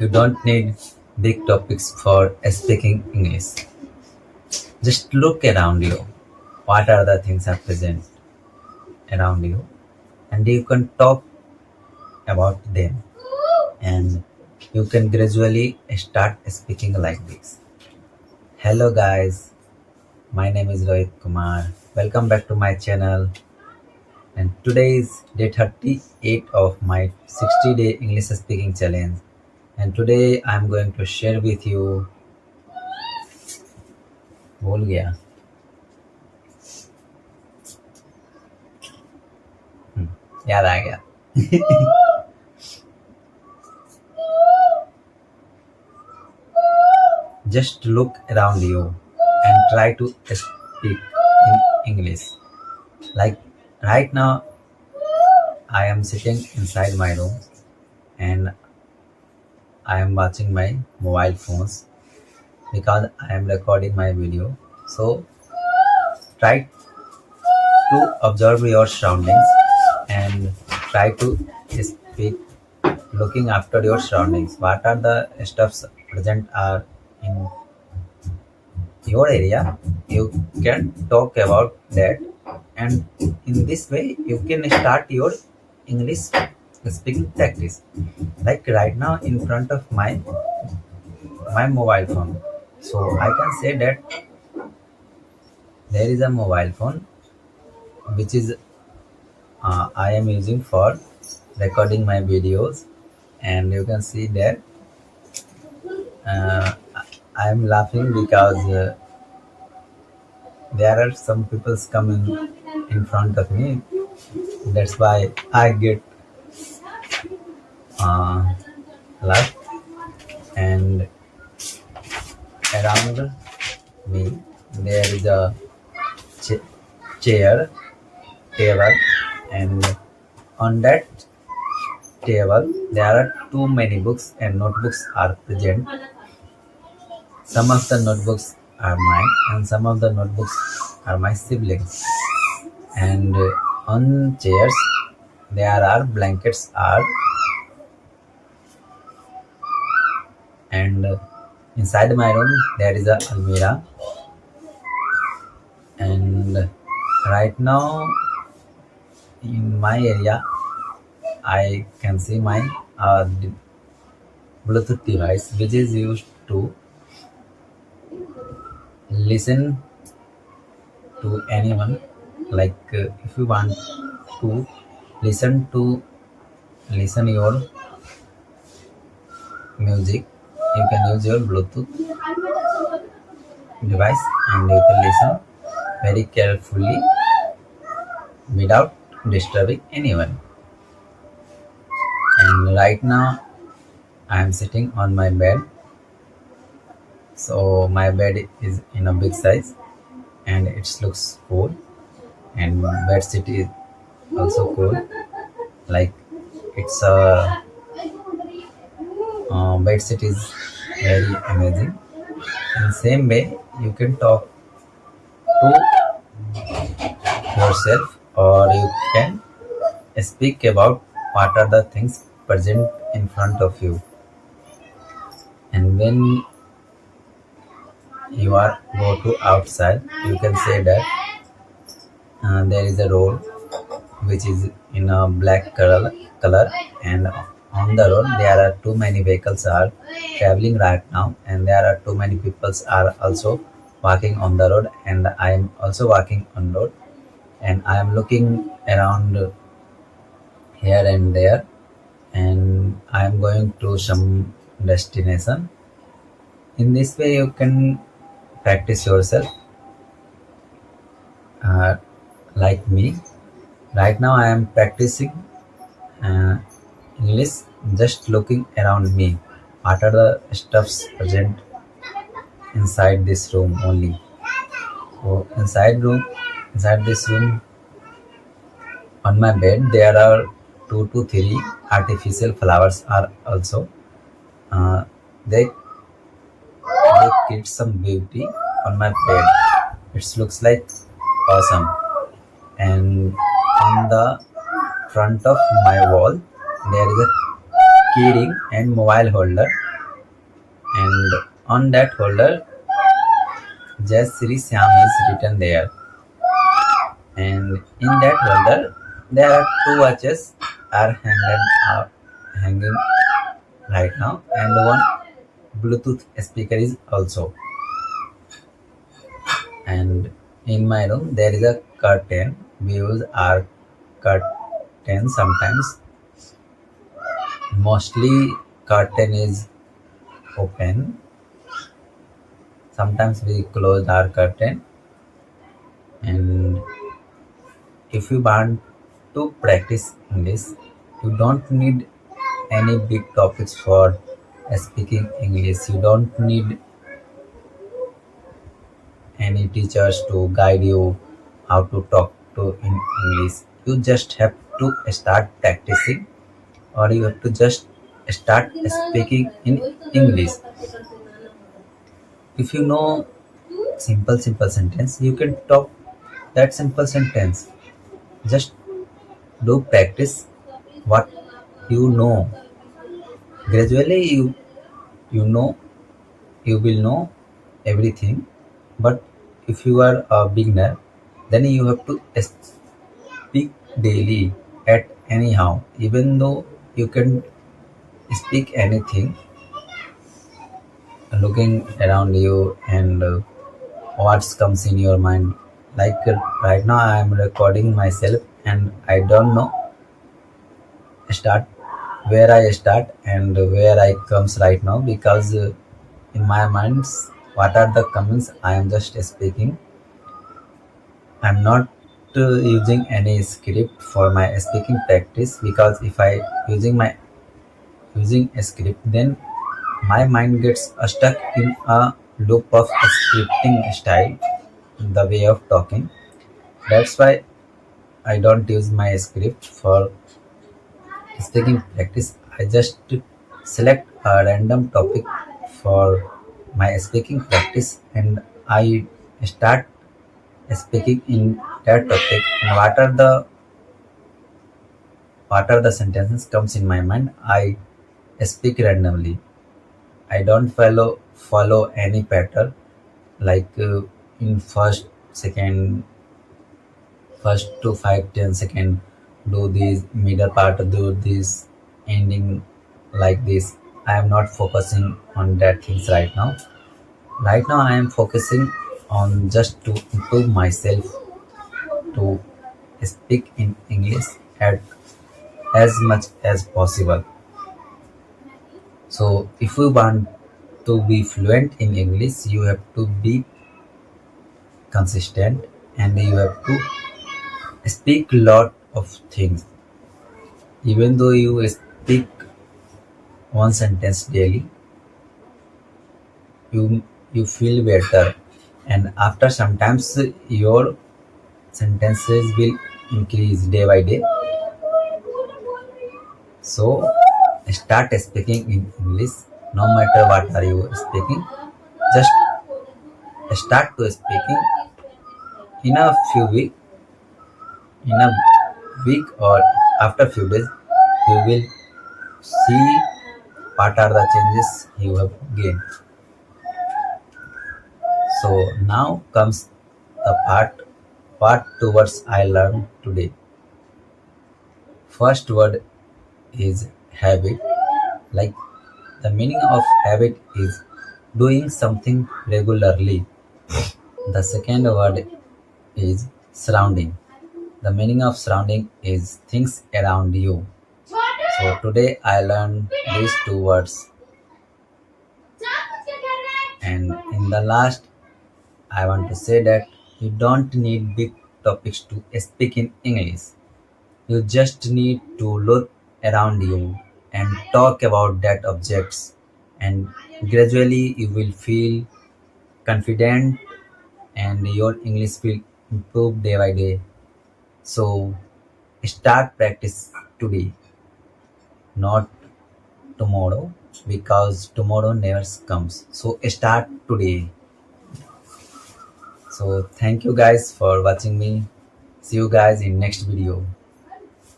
You don't need big topics for speaking English. Just look around you. What are the things are present around you? And you can talk about them. And you can gradually start speaking like this. Hello guys, my name is Rohit Kumar. Welcome back to my channel. And today is day 38 of my 60-day English speaking challenge. And today I'm going to share with you. भूल गया. याद आ गया. Just look around you and try to speak in English. Like right now, I am sitting inside my room and I am watching my mobile phones because I am recording my video. So try to observe your surroundings and try to speak looking after your surroundings. What are the stuffs present are in your area? You can talk about that, and in this way you can start your English speaking practice. Like right now in front of my mobile phone, so I can say that there is a mobile phone which is I am using for recording my videos, and you can see that uh, I am laughing because there are some people coming in front of me. That's why I get laugh. And around me there is a ch- chair table, and on that table there are too many books and notebooks are present. Some of the notebooks are mine and some of the notebooks are my siblings. And on chairs there are blankets are, and inside my room there is a almirah. And right now in my area I can see my Bluetooth device which is used to listen to anyone. Like if you want to listen your music, you can use your Bluetooth device and you can listen very carefully without disturbing anyone. And right now I am sitting on my bed. So my bed is in a big size and it looks cool, and bed sheet is also cool. Like it's a bed sheet is very amazing. In same way you can talk to yourself, or you can speak about what are the things present in front of you. And when you are go to outside, you can say that there is a road which is in a black color, and on the road there are too many vehicles are traveling right now, and there are too many people are also walking on the road, and I am also walking on road, and I am looking around here and there, and I am going to some destination. In this way you can practice yourself uh, like me. Right now I am practicing uh, English just looking around me. What are the stuffs present inside this room only? So inside this room, on my bed there are 2 to 3 artificial flowers are also. Uh, they they create some beauty on my bed. It looks like awesome. And on the front of my wall there is a keyring and mobile holder, On that folder, Jai Sri Syam is written there. And in that folder, there are two watches hanging right now, and one Bluetooth speaker is also. And in my room, there is a curtain. We use our curtain sometimes. Mostly, curtain is open. Sometimes we close our curtain. And if you want to practice English, you don't need any big topics for speaking English. You don't need any teachers to guide you how to talk to in English. You just have to start practicing, or you have to just start speaking in English. If you know simple sentence, you can talk that simple sentence. Just do practice what you know. Gradually you know you will know everything. But if you are a beginner, then you have to speak daily at anyhow. Even though you can speak anything, looking around you and what comes in your mind. Like right now, I am recording myself and I don't know start where I start and where I comes right now, because in my minds what are the comments I am just speaking. I'm not using any script for my speaking practice, because if I using a script, then my mind gets stuck in a loop of scripting style, the way of talking. That's why I don't use my script for speaking practice. I just select a random topic for my speaking practice and I start speaking in that topic, and what are the sentences comes in my mind, I speak randomly. I don't follow any pattern, like in second first to 5-10 second do this, middle part do this, ending like this. I am not focusing on that things right now. Right now I am focusing on just to improve myself to speak in English at as much as possible. So if you want to be fluent in English, you have to be consistent and you have to speak lot of things. Even though you speak one sentence daily, you feel better, and after sometimes your sentences will increase day by day. So start speaking in English, no matter what are you speaking. Just start to speaking in a week or after few days, you will see what are the changes you have gained. So now comes the what two words I learned today. First word is habit. Like, the meaning of habit is doing something regularly. The second word is surrounding. The meaning of surrounding is things around you. So today I learned these two words. And in the last, I want to say that you don't need big topics to speak in English. You just need to look around you and talk about that objects, and gradually you will feel confident and your English will improve day by day. So start practice today, not tomorrow, because tomorrow never comes. So start today. So thank you guys for watching me. See you guys in next video.